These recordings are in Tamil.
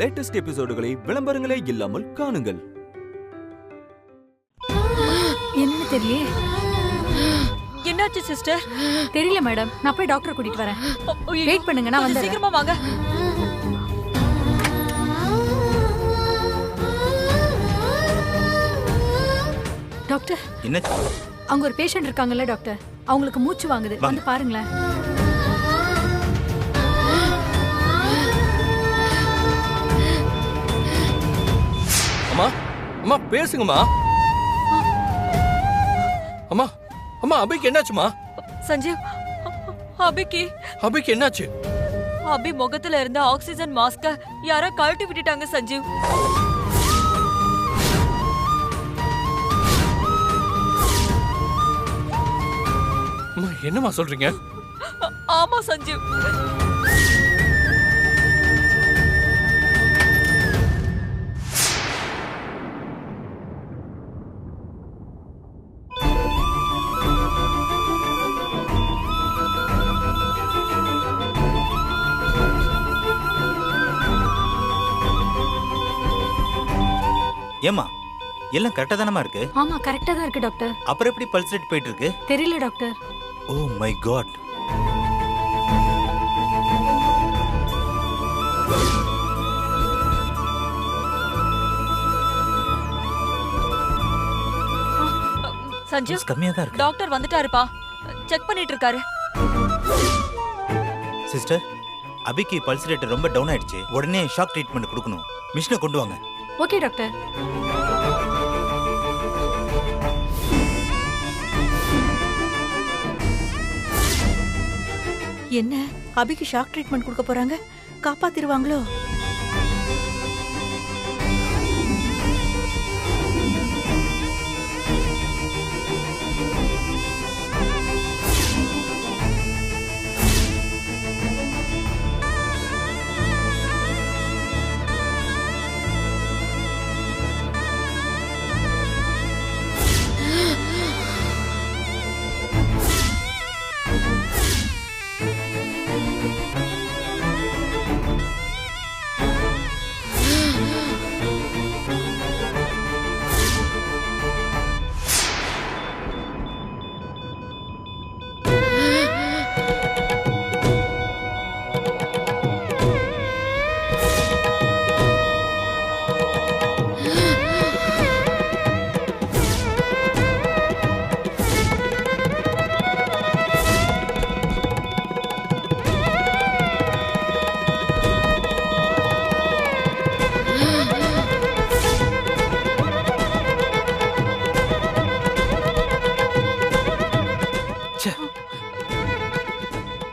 லேட்டஸ்ட் எபிசோடுகளை விளம்பரங்களே இல்லாமல் காணுங்கள். என்ன தெரியல. என்னாச்சு சிஸ்டர்? தெரியல மேடம். நான் போய் டாக்டர் கூட்டிட்டு வரேன். வெயிட் பண்ணுங்க, நான் வந்து சீக்கிரமா வாங்க. டாக்டர், என்ன? அவங்க ஒரு பேஷண்ட் இருக்காங்கல்ல டாக்டர், அவங்களுக்கு மூச்சு வாங்குது, வந்து பாருங்களேன். அம்மா அம்மா பேசுங்கம்மா. அம்மா அம்மா அபிக்கு என்னாச்சுமா? சஞ்சீவ், அபிக்கு என்னாச்சு? அபி முகத்துல இருந்த ஆக்சிஜன் மாஸ்க யாரோ கழட்டி விட்டுட்டாங்க சஞ்சீவ். அம்மா என்னம்மா சொல்றீங்க? ஆமா சஞ்சீவ். ஏமா எல்லாம் கரெக்டா தானமா இருக்கு? ஆமா கரெக்டா தான் இருக்கு டாக்டர். அப்புறம் எப்படி பல்ஸ் ரேட் போயிட்டு இருக்கு? தெரியல doctor. Oh my god. Sanjeev கம்மியா தான் இருக்கு. டாக்டர் வந்துட்டாருப்பா, செக் பண்ணிட்டு இருக்காரு. சிஸ்டர், அபிக்கு பல்ஸ் ரேட் ரொம்ப டவுன் ஆயிடுச்சு. உடனே ஷாக் ட்ரீட்மெண்ட் கொடுக்கணும். மிஷினை கொண்டு வாங்க. Okay doctor. என்ன அபிக்கு ஷாக் ட்ரீட்மெண்ட் கொடுக்க போறாங்க? காப்பாத்திடுவாங்களோ?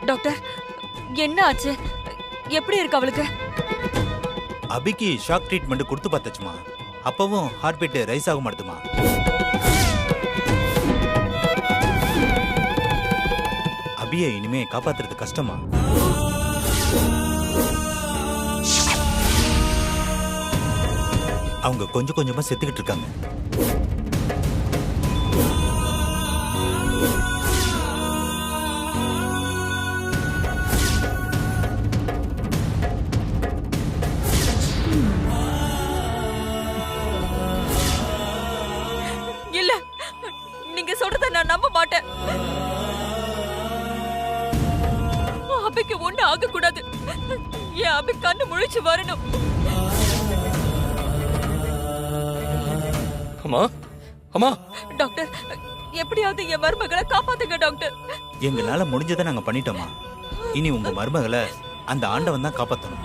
டாக்டர், என்ன ஆச்சு? எப்படி இருக்கு அவளுக்கு? அபிக்கு ஷாக் ட்ரீட்மெண்ட் கொடுத்து பார்த்தாச்சுமா. அப்பவும் ஹார்ட் பீட் ரைஸ் ஆக மாட்டுதுமா. அபியை இனிமே காப்பாத்துறது கஷ்டமா. அவங்க கொஞ்சம் கொஞ்சமா செத்துக்கிட்டு இருக்காங்க. இல்ல, நீங்க சொல்றத நான் நம்ப மாட்டேன். அபிக்கு ஒண்ணு ஆக கூடாது. என் அபி கண்ணு முழிச்சு வரணும். அம்மா அம்மா டாக்டர், எப்படியாவது என் மருமகளை காப்பாத்துங்க டாக்டர். எங்களால முடிஞ்சதை நாங்க பண்ணிட்டோமா. இனி உங்க மருமகளை அந்த ஆண்டவன் தான் காப்பாத்தணும்.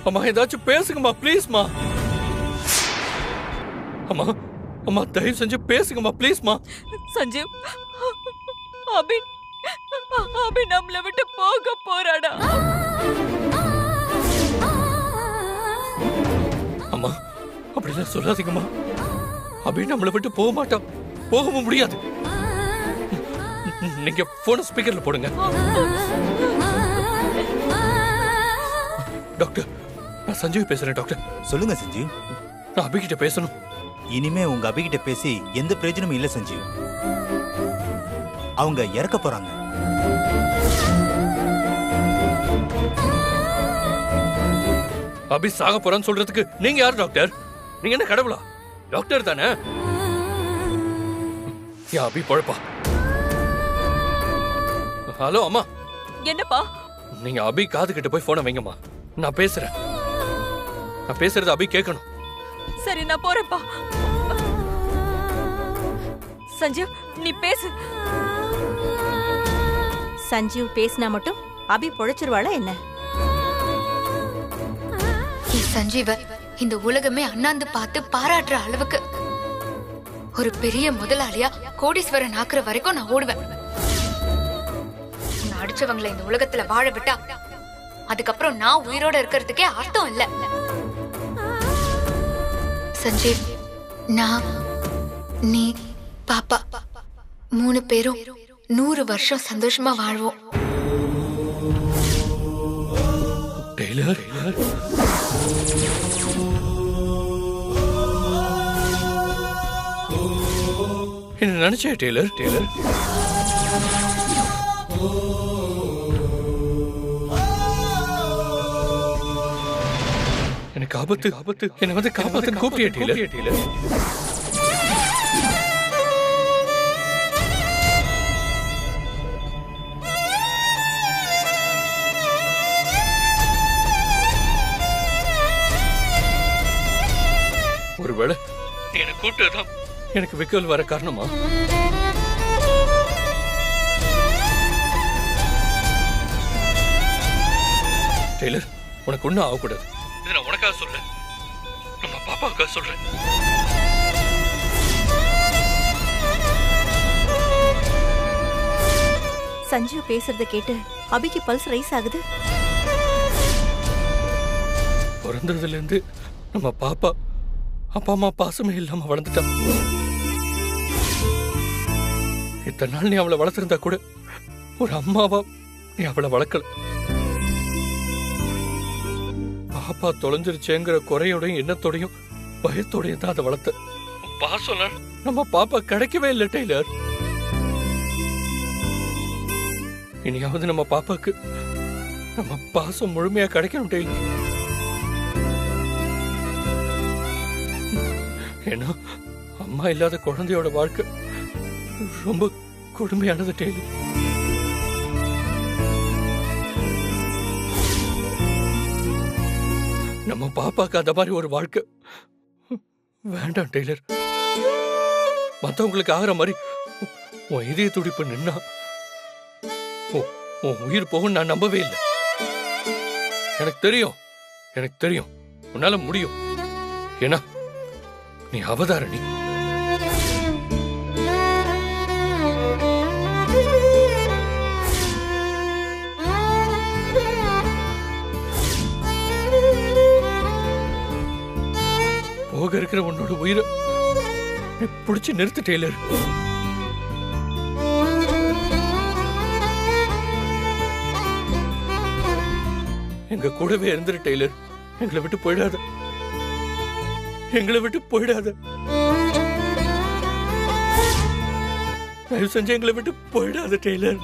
அம்மா ஏதாச்சும் பேசுங்கம்மா ப்ளீஸ்மா. அம்மா அம்மா தயவு செஞ்சு பேசுங்கம்மா ப்ளீஸ்மா. சஞ்சீவ், அபி நம்மளை விட்டு போக போறாடா. அம்மா அப்படிலாம் சொல்லாதீங்கம்மா. அபி நம்மளை விட்டு போக மாட்டான், போகவும் முடியாது. நீங்க போன ஸ்பீக்கர்ல போடுங்க. டாக்டர், நான் சஞ்சீவ் பேசுறேன். டாக்டர் சொல்லுங்க சஞ்சீவ். நான் அபிகிட்ட பேசணும். இனிமே உங்க அபிகிட்ட பேசி எந்த பிரயோஜனமும் இல்ல சஞ்சீவ். அவங்க இறக்க போறாங்க. அபி சாக போறான்னு சொல்றதுக்கு நீங்க யார் டாக்டர்? நீங்க என்ன கடவுளா? டாக்டர் தானே. யா அபி பொழப்பா. ஹலோ அம்மா. என்னப்பா? நீங்க அபி காது கிட்ட போய் போனை வைங்கம்மா. நான் பேசுறேன். நான் பேசுறது அபி கேட்கணும். சரி, நான் போறேன்ப்பா. சஞ்சீவ், நீ பேசு. சஞ்சீவ் பேசினா மட்டும் அபி பொழைச்சிருவாளா என்ன? சஞ்சீவ இந்த உலகமே அண்ணாந்து பார்த்து பாராட்டுற அளவுக்கு ஒரு பெரிய முதலாளியா கோடீஸ்வரன் ஆக்குற வரைக்கும் நான் ஓடுவேன். உன்னை அடிச்சவங்களை இந்த உலகத்துல வாழ விட்டா அதுக்கப்புறம் நான் உயிரோட இருக்கிறதுக்கே அர்த்தம் இல்ல. சஞ்சீவ், நான், நீ, பாப்பா 3 பேரும் 100 வருஷம் சந்தோஷமா வாழ்வோம். டெய்லர், என்ன நினைச்சே டெய்லர்? எனக்கு ஆபத்து என்ன வந்து காப்பாத்து கூப்பிட்டிய டெய்லர். ஒருவேளை நீ என்ன கூப்பிட்டதுதான் எனக்கு விக்கல் வர காரணமா? டெய்லர், உனக்கு ஒண்ணும் ஆகக்கூடாது. இது நான் உனக்காக சொல்ல, நம்ம பாப்பாவுக்காக சொல்றேன். சஞ்சீவ் பேசுறத கேட்டு அபிக்கு பல்ஸ் ரைஸ் ஆகுது. பிறந்ததுல இருந்து நம்ம பாப்பா அப்பா அம்மா பாசமே இல்லாம வளர்ந்துட்டான். இத்தனை நாள் நீ அவளை வளர்த்திருந்தா கூட ஒரு அம்மாவா நீ அவளை வளர்க்கல. பாப்பா தொலைஞ்சிருச்சேங்கிற குறையோடையும் எண்ணத்தோடையும் பயத்தோடையும் தான் அதை வளர்த்த. பாசம் நம்ம பாப்பா கிடைக்கவே இல்லை டெய்லர். இனியாவது நம்ம பாப்பாக்கு நம்ம பாசம் முழுமையா கிடைக்கணும் டெய்லர். ஏன்னா அம்மா இல்லாத குழந்தையோட வாழ்க்கை ரொம்ப கொடுமையானது டெய்லர். நம்ம பாப்பாக்கு அந்த மாதிரி ஒரு வாழ்க்கை வேண்டாம் டெய்லர். மற்றவங்களுக்கு ஆகிற மாதிரி உன் இதய துடிப்பு நின்னா உன் உயிர் போகும் நான் நம்பவே இல்லை. எனக்கு தெரியும் உன்னால முடியும். ஏன்னா நீ அவதாரணி. போக இருக்கிற உன்னோட உயிரை நீ பிடிச்சு நிறுத்து டெய்லர். எங்க கூடவே இருந்துரு டெய்லர். எங்களை விட்டு போயிடாத. தயவு செஞ்சு எங்களை விட்டு போயிடாத டெய்லர்.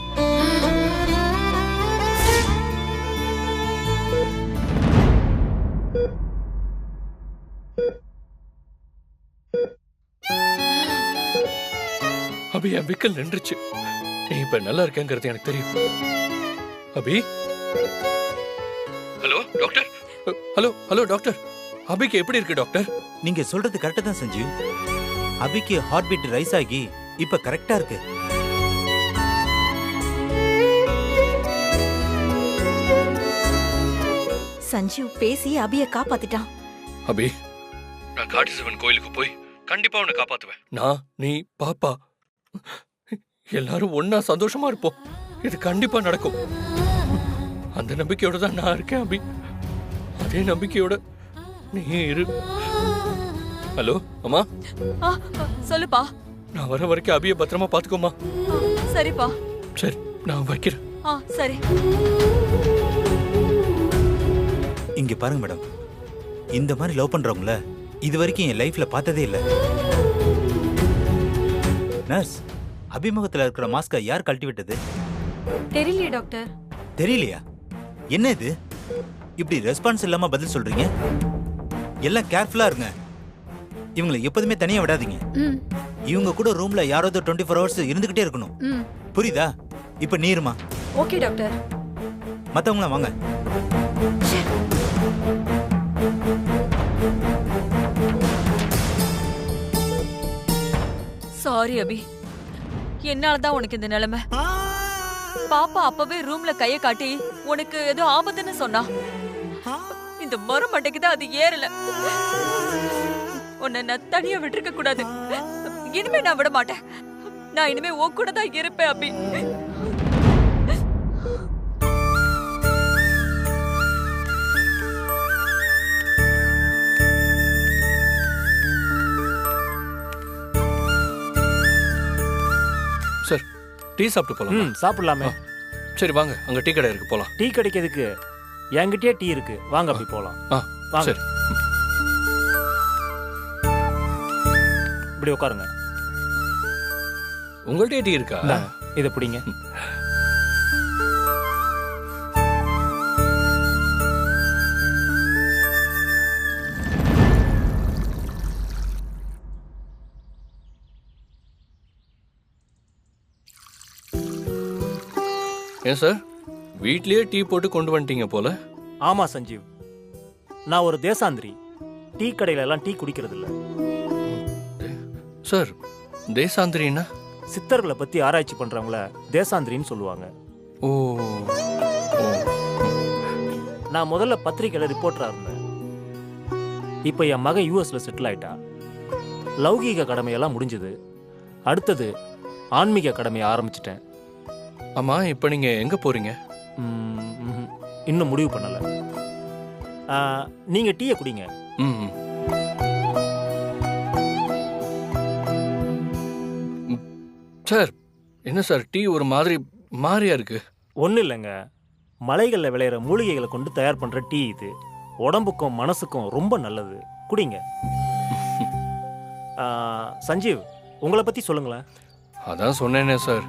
அபி, என் விக்கல் நின்றுச்சு. நீ இப்ப நல்லா இருக்கேங்கிறது எனக்கு தெரியும். Abhi, hello doctor. Hello doctor. அபிக்கு எப்படி இருக்கு டாக்டர்? நீங்க சொல்றது கரெக்டா தான் சஞ்சீவ். அபிக்கு ஹார்ட் பீட் ரைஸ் ஆகி இப்ப கரெக்டா இருக்கு. சஞ்சீவ் பேசி அபிய காப்பாத்திட்டான். அபி, நான் காட்டு சிவன் கோயிலுக்கு போய் கண்டிப்பா உன்னை காப்பாத்துவேன். நான், நீ, பாப்பா எல்லாரும் ஒன்னா சந்தோஷமா இருப்போம். இது கண்டிப்பா நடக்கும். அந்த நம்பிக்கையோட தான் நான் இருக்கேன் அபி. அதே நம்பிக்கையோட நீ இரு. ஹலோ அம்மா. சொல்லுப்பா. நான் வர வரைக்கும் அபிய பத்திரமா பாத்துக்கோமா. சரிப்பா. சரி, நான் வைக்கிறேன். சரி. இங்க பாருங்க மேடம், இந்த மாதிரி லவ் பண்றவங்கள இது வரைக்கும் என் லைஃப்ல பார்த்ததே இல்ல. நர்ஸ், அபிமுகத்துல இருக்கிற மாஸ்கை யார் கழட்டி விட்டது? தெரியலையே டாக்டர். தெரியலையா? என்ன இது இப்படி ரெஸ்பான்ஸ் இல்லாம பதில் சொல்றீங்க? எல்லாம் கேர்ஃபுல்லா இருங்க. இவங்களை எப்போதுமே தனியா விடாதீங்க. ம் இவங்க கூட ரூம்ல யாராவது 24 ஹவர்ஸ் இருந்துகிட்டே இருக்கணும். ம் புரியுதா? இப்ப நீ இருமா. Okay doctor. மத்தவங்களாம் வாங்க. சாரி அபி, என்னாலதான் உனக்கு இந்த நிலைமை. பாப்பா அப்பவே ரூம்ல கைய காட்டி உனக்கு ஏதோ ஆபத்துன்னு சொன்னா. இந்த மரமண்டைக்கு தான் அது ஏறல. உன்னை நான் தனியா விட்டுருக்க கூடாது. இனிமே நான் விட மாட்டேன். நான் இனிமே உன் கூட தான் இருப்பேன் அபி. சார், டீ சாப்பிட்டு போலாம். சாப்பிடலாமே. சரி வாங்க, அங்க டீ கடை இருக்கு, போலாம். டீ கிடைக்கிறதுக்கு என்கிட்டயே டீ இருக்கு, வாங்க அப்படி போலாம். வாங்க. சரி. இப்படி உட்காருங்க. உங்கள்கிட்ட டீ இருக்கா? இதை பிடிங்க. ஏன் சார், வீட்லயே டீ போட்டு கொண்டு வந்துட்டீங்க போல? ஆமா சஞ்சீவ், நான் ஒரு தேசாந்திரி. டீ கடையில எல்லாம் டீ குடிக்கிறது இல்ல. சார், தேசாந்திரின்னா? சித்தர்களை பத்தி ஆராய்ச்சி பண்றவங்கள தேசாந்திரின்னு சொல்லுவாங்க. ஓ. நான் முதல்ல பத்திரிக்கையில ரிப்போர்ட்டரா இருந்தேன். இப்ப என் மகன் யூஎஸ்ல செட்டில் ஆயிட்டா. லௌகீக கடமையெல்லாம் முடிஞ்சது. அடுத்தது ஆன்மீக கடமையை ஆரம்பிச்சிட்டேன். ஆமா, இப்ப நீங்க எங்க போறீங்க? இன்னும் முடிவு பண்ணல. நீங்க டீயை குடிங்க. சார், என்ன சார் டீ ஒரு மாதிரி மாறியா இருக்கு? ஒன்றும் இல்லைங்க, மலைகளில் விளையிற மூலிகைகளை கொண்டு தயார் பண்ற டீ இது. உடம்புக்கும் மனசுக்கும் ரொம்ப நல்லது, குடிங்க. சஞ்சீவ், உங்களை பத்தி சொல்லுங்களேன். அதான் சொன்னேனே சார்,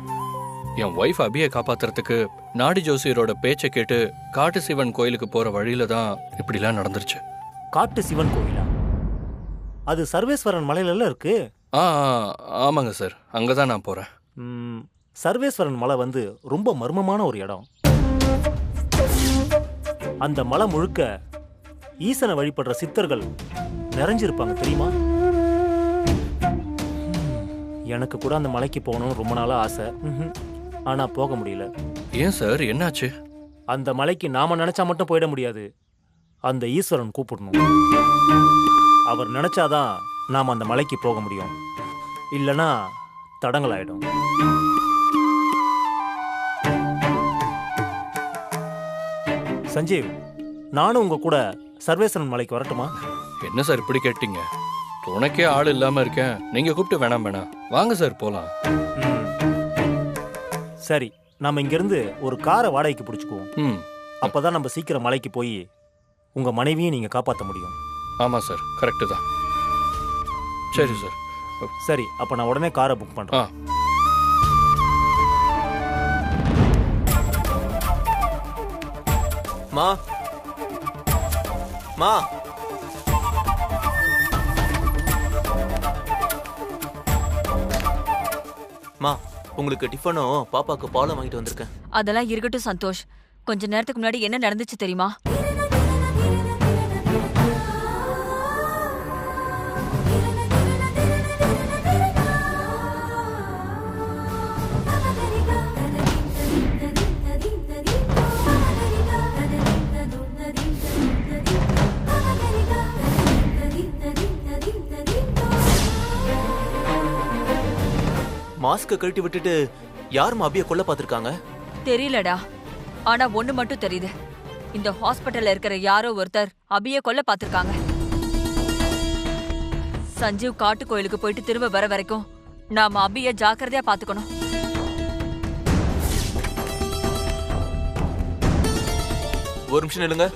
என் ஒய்ஃப் அபியை காப்பாத்துறதுக்கு நாடி ஜோசியரோட பேச்சை கேட்டு காட்டு சிவன் கோயிலுக்கு போற வழியில தான் இப்படிலாம் நடந்துருச்சு. காட்டு சிவன் கோயிலா? அது சர்வேஸ்வரன் மலையில இருக்கு. ஆமாங்க சார், அங்கதான் நான் போறேன். சர்வேஸ்வரன் மலை வந்து ரொம்ப மர்மமான ஒரு இடம். அந்த மலை முழுக்க ஈசனை வழிபடுற சித்தர்கள் நிறைஞ்சிருப்பாங்க, தெரியுமா? எனக்கு கூட அந்த மலைக்கு போகணும்னு ரொம்ப நாளா ஆசை. ஆனா போக முடியல. ஏன் சார், என்னாச்சு? அந்த மலைக்கு நாம நினைச்சா மட்டும் போயிட முடியாது. அந்த ஈஸ்வரன் கூப்பிடணும். அவர் நினைச்சாதான் நாம அந்த மலைக்கு போக முடியும். இல்லனா தடங்கள் ஆயிடும். சஞ்சீவ், நானும் உங்க கூட சர்வேஸ்வரன் மலைக்கு வரட்டுமா? என்ன சார் இப்படி கேட்டீங்க? துணைக்கே ஆள் இல்லாம இருக்கேன், நீங்க கூப்பிட்டு வேணாம். வாங்க சார், போலாம். சரி, நாம இங்கிருந்து ஒரு காரை வாடகைக்கு பிடிச்சுக்குவோம். அப்பதான் நம்ம சீக்கிரம் மலைக்கு போய் உங்க மனைவியை நீங்க காப்பாற்ற முடியும். ஆமா சார், கரெக்டு தான். சரி சார். சரி, அப்ப நான் உடனே காரை புக் பண்றேன். மா மா மா, உங்களுக்கு டிஃபனும் பாப்பாக்கு பாலும் வாங்கிட்டு வந்திருக்கேன். அதெல்லாம் இருக்கட்டும் சந்தோஷ். கொஞ்ச நேரத்துக்கு முன்னாடி என்ன நடந்துச்சு தெரியுமா? மாஸ்க கழட்டி விட்டுட்டு யாரும் அபிய கொல்ல பாத்திருக்காங்க? தெரியலடா, ஆனா ஒண்ணு மட்டும் தெரியுது. இந்த ஹாஸ்பிட்டல்ல இருக்கிற யாரோ ஒருத்தர் அபிய கொல்ல பாத்திருக்காங்க. சஞ்சீவ் காட்டு கோயிலுக்கு போயிட்டு திரும்ப வர வரைக்கும் நாம அபிய ஜாக்கிரதையா பாத்துக்கணும். ஒரு நிமிஷம் நில்லுங்க.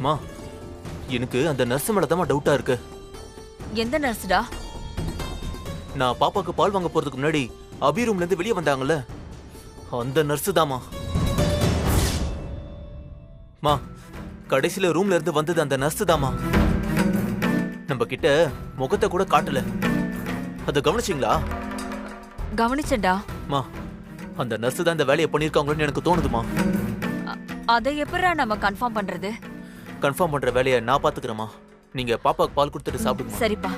மா, எனக்கு அந்த நர்ஸ் மேல தான் டவுட்டா இருக்கு. எந்த நர்ஸ்டா? நான் பாப்பாக்கு பால் வாங்க போறதுக்கு முன்னாடி அபி ரூம்ல இருந்து வெளியே வந்தாங்கல்ல, அந்த நர்ஸ் தாமா. மா, கடைசியில ரூம்ல இருந்து வந்தது அந்த நர்ஸ் தாமா. நம்ம கிட்ட முகத்தை கூட காட்டல. அத கவனிச்சிங்களா? கவனிச்சேன்டா. மா, அந்த நர்ஸ் தான் இந்த வேலையை பண்ணிருக்காங்கன்னு எனக்கு தோணுதுமா. அதை எப்படா நம்ம கன்ஃபார்ம் பண்றது? கன்ஃபார்ம் பண்ற வேலையை நான் பாத்துக்கிறேமா. நீங்க பாப்பாக்கு பால் கொடுத்துட்டு சாப்பிடுங்க. சரிப்பா.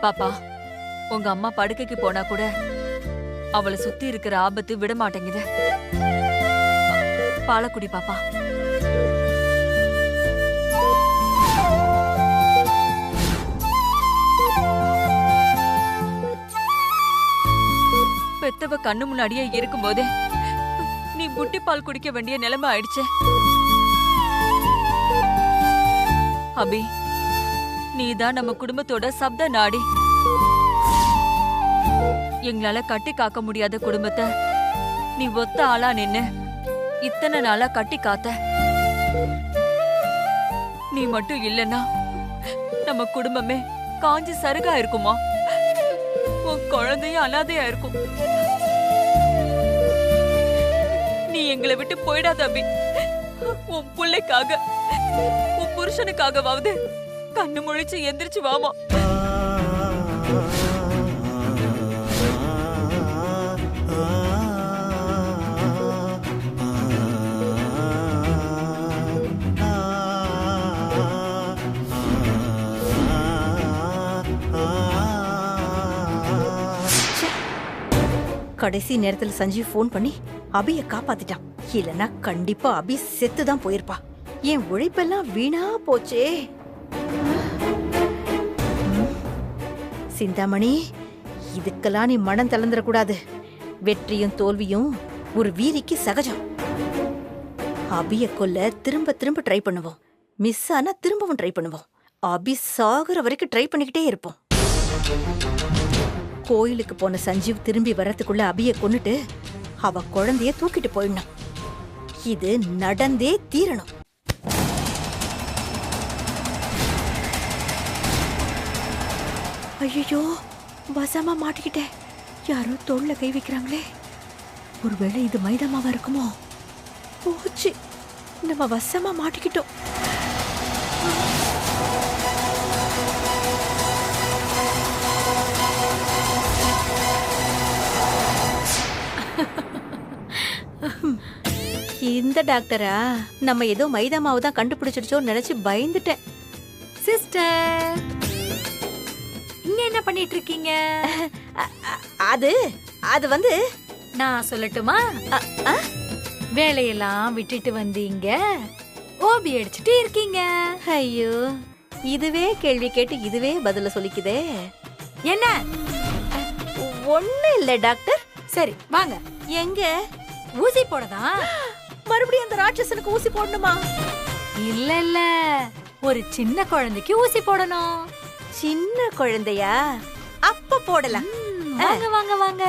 பாப்பா, உங்க அம்மா படுக்கைக்கு போனா கூட அவளை சுத்தி இருக்கிற ஆபத்து விட மாட்டேங்குது. பாலக்குடி பாப்பா. பெத்தவ கண்ணு முன்னாடியே இருக்கும்போதே நீ புட்டி பால் குடிக்க வேண்டிய நிலைமை ஆயிடுச்சு. அபி, நீதான் நம்ம குடும்பத்தோட சப்த நாடி. எங்களால கட்டி காக்க முடியாத குடும்பத்தை நீ ஒத்த ஆளா நின்னு இத்தனை நாளா கட்டி காத்த. நீ மட்டும் இல்லன்னா நம்ம குடும்பமே காஞ்சி சருகா இருக்குமா? உன் குழந்தையும் அனாதையா இருக்கும். நீ எங்களை விட்டு போயிடாத அபி. உன் பிள்ளைக்காக, உன் புருஷனுக்காகவாவது கண்ணு முழிச்சு எந்திரிச்சு வாமா. கடைசி நேரத்துல சஞ்சீவ் போன் பண்ணி அபிய காப்பாத்திட்டான். இல்லனா கண்டிப்பா அபி செத்துதான் போயிருப்பா. என் உழைப்பெல்லாம் வீணா போச்சே. சிந்தாமணி, இதுக்கெல்லாம் நீ மனம் தளர்ந்துடக்கூடாது. வெற்றியும் தோல்வியும் ஒரு வீரிக்கு சகஜம். அபிய கொல்ல திரும்ப திரும்ப ட்ரை பண்ணுவோம். மிஸ் ஆனா திரும்பவும் ட்ரை பண்ணுவோம். அபி சாகுற வரைக்கும் ட்ரை பண்ணிக்கிட்டே இருப்போம். கோயிலுக்கு போன சஞ்சீவ் திரும்பி வர்றதுக்குள்ள அபிய கொன்னுட்டு அவ குழந்தைய தூக்கிட்டு போயிடணும். இது நடந்தே தீரணும். ஐயோ, வசமா மாட்டிக்கிட்டேன். யாரோ தோள்ல கை வைக்கிறாங்களே. ஒருவேளை இது மைதாமாவா இருக்குமோ? போச்சு, நம்ம வசமா மாட்டிக்கிட்டோம். இந்த டாக்டரா? நம்ம ஏதோ மைதா மாவு தான் கண்டுபிடிச்சிடுச்சோன்னு நினைச்சு பயந்துட்டேன். சிஸ்டர், இங்க என்ன பண்ணிட்டு இருக்கீங்க? அது அது வந்து நான் சொல்லட்டுமா? வேலையெல்லாம் விட்டுட்டு வந்தீங்க, ஓபி அடிச்சுட்டு இருக்கீங்க. ஐயோ, இதுவே கேள்வி கேட்டு இதுவே பதில சொல்லிக்குதே. என்ன? ஒண்ணு இல்ல டாக்டர். சரி வாங்க. எங்க? ஊசி போடதான். மறுபடியும் அந்த ராட்சசனுக்கு ஊசி போடணுமா? இல்ல இல்ல, ஒரு சின்ன குழந்தைக்கு ஊசி போடணும். சின்ன குழந்தையா? அப்ப போடலாம். வாங்க வாங்க வாங்க.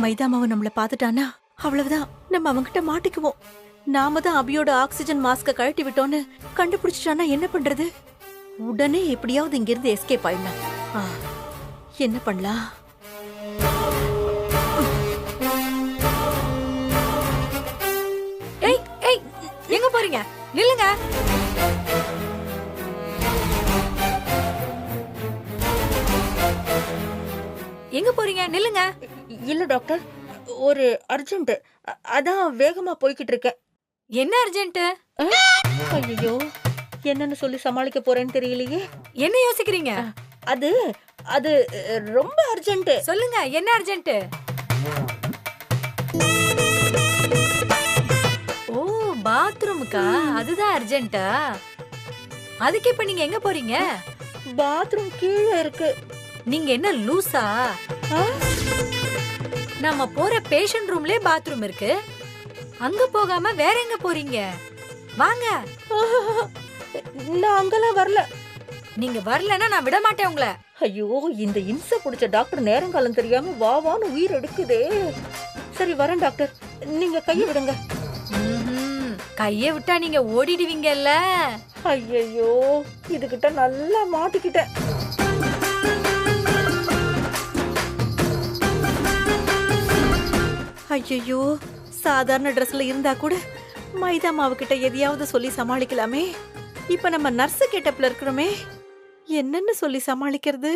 மைதா மாவு நம்மள பாத்துட்டானா அவ்வளவுதான், நம்ம அவங்கிட்ட மாட்டிக்குவோம். நாம தான் அபியோட ஆக்சிஜன் மாஸ்க கழட்டி விட்டோன்னு கண்டுபிடிச்சிட்டானா என்ன பண்றது? உடனே எப்படியாவது இங்கிருந்து எஸ்கேப் ஆயிடலாம். என்ன பண்ணலாம்? ஏய் ஏய், எங்க போறீங்க? நில்லுங்க. எங்க போறீங்க? நில்லுங்க. இல்ல டாக்டர், ஒரு அர்ஜென்ட், அதான் வேகமா போய்கிட்டு இருக்கேன். என்ன அர்ஜென்ட்? ஐயோ, என்னன்னு சொல்லி சமாளிக்க போறேன்னு தெரியலையே. என்ன யோசிக்கிறீங்க? அது அது ரொம்ப அர்ஜென்ட். சொல்லுங்க, என்ன அர்ஜென்ட்? ஓ, பாத்ரூமுக்கா? அதுதான் அர்ஜென்ட்டா? அதுக்கு இப்ப நீங்க எங்க போறீங்க? பாத்ரூம் கீழே இருக்கு. நீங்க என்ன லூசா? நம்ம போற பேஷண்ட் ரூம்லயே பாத்ரூம் இருக்கு. அங்க போகாம வேற எங்க போறீங்க? வாங்க. நான் அங்கெல்லாம் வரல. நீங்க வரலன்னா நான் விட மாட்டேன் உங்களை. ஐயோ, இந்த இம்சை பிடிச்ச டாக்டர் நேரங்காலம் தெரியாம வா வான்னு உயிர் எடுக்குதே. சரி வரேன் டாக்டர், நீங்க கையை விடுங்க. கைய விட்டா நீங்க ஓடிடுவீங்கல்ல. ஐயோ, இதுகிட்ட நல்லா மாட்டிக்கிட்டேன். ஐயோ, சாதாரண ட்ரெஸ்ல இருந்தா கூட மைதா மாவு கிட்ட எதையாவது சொல்லி சமாளிக்கலாமே. இப்ப நம்ம நர்ஸ் கெட்டப்ல இருக்கிறோமே, என்னன்னு சொல்லி சமாளிக்கிறது?